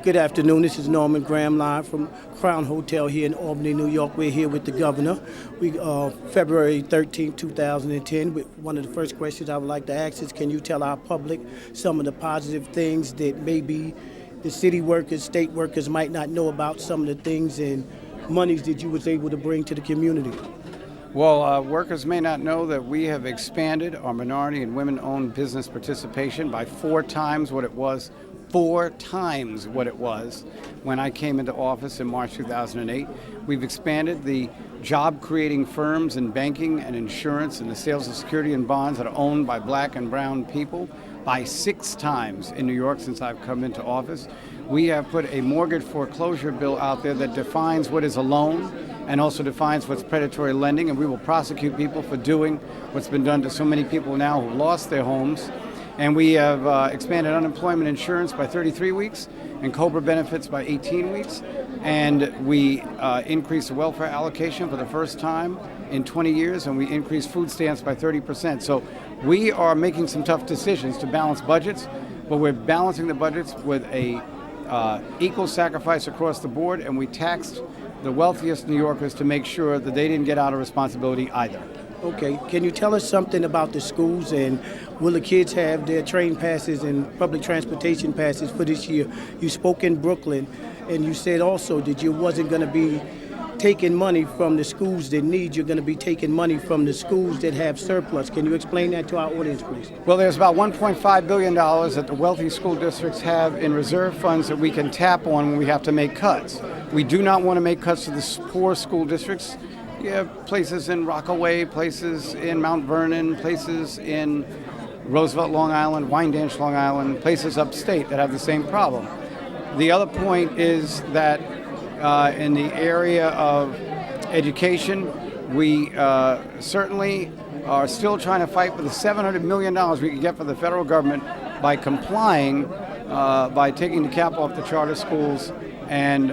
Good afternoon. This is Norman Graham live from Crown Hotel here in Albany, New York. We're here with the governor. February 13, 2010. One of the first questions I would like to ask is, can you tell our public some of the positive things that maybe the city workers, state workers might not know about, some of the things and monies that you was able to bring to the community? Well, workers may not know that we have expanded our minority and women-owned business participation by 4 times what it was. 4 times what it was when I came into office in March 2008. We've expanded the job-creating firms in banking and insurance and the sales of security and bonds that are owned by black and brown people by 6 times in New York since I've come into office. We have put a mortgage foreclosure bill out there that defines what is a loan and also defines what's predatory lending, and we will prosecute people for doing what's been done to so many people now who lost their homes. And we have expanded unemployment insurance by 33 weeks and COBRA benefits by 18 weeks. And we increased the welfare allocation for the first time in 20 years, and we increased food stamps by 30%. So we are making some tough decisions to balance budgets, but we're balancing the budgets with a equal sacrifice across the board, and we taxed the wealthiest New Yorkers to make sure that they didn't get out of responsibility either. Okay, can you tell us something about the schools, and will the kids have their train passes and public transportation passes for this year? You spoke in Brooklyn, and you said also that you wasn't going to be taking money from the schools that need, you're going to be taking money from the schools that have surplus. Can you explain that to our audience, please? Well, there's about $1.5 billion that the wealthy school districts have in reserve funds that we can tap on when we have to make cuts. We do not want to make cuts to the poor school districts. You have places in Rockaway, places in Mount Vernon, places in Roosevelt, Long Island, Wyandanch, Long Island, places upstate that have the same problem. The other point is that in the area of education, we certainly are still trying to fight for the $700 million we can get from the federal government by complying, by taking the cap off the charter schools and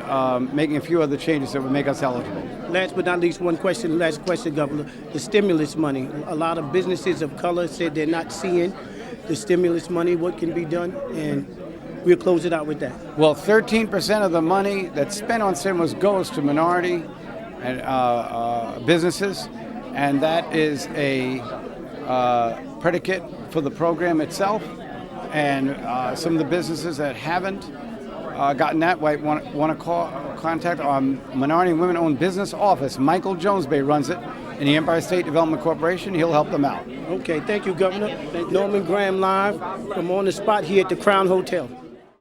making a few other changes that would make us eligible. Last but not least, last question, Governor. The stimulus money. A lot of businesses of color said they're not seeing the stimulus money. What can be done? And we'll close it out with that. Well, 13% of the money that's spent on stimulus goes to minority and businesses, and that is a predicate for the program itself. And some of the businesses that haven't gotten that way want to contact our Minority and Women-Owned Business Office. Michael Jonesbay runs it in the Empire State Development Corporation. He'll help them out. Okay, thank you, Governor. Norman Graham live from on the spot here at the Crown Hotel.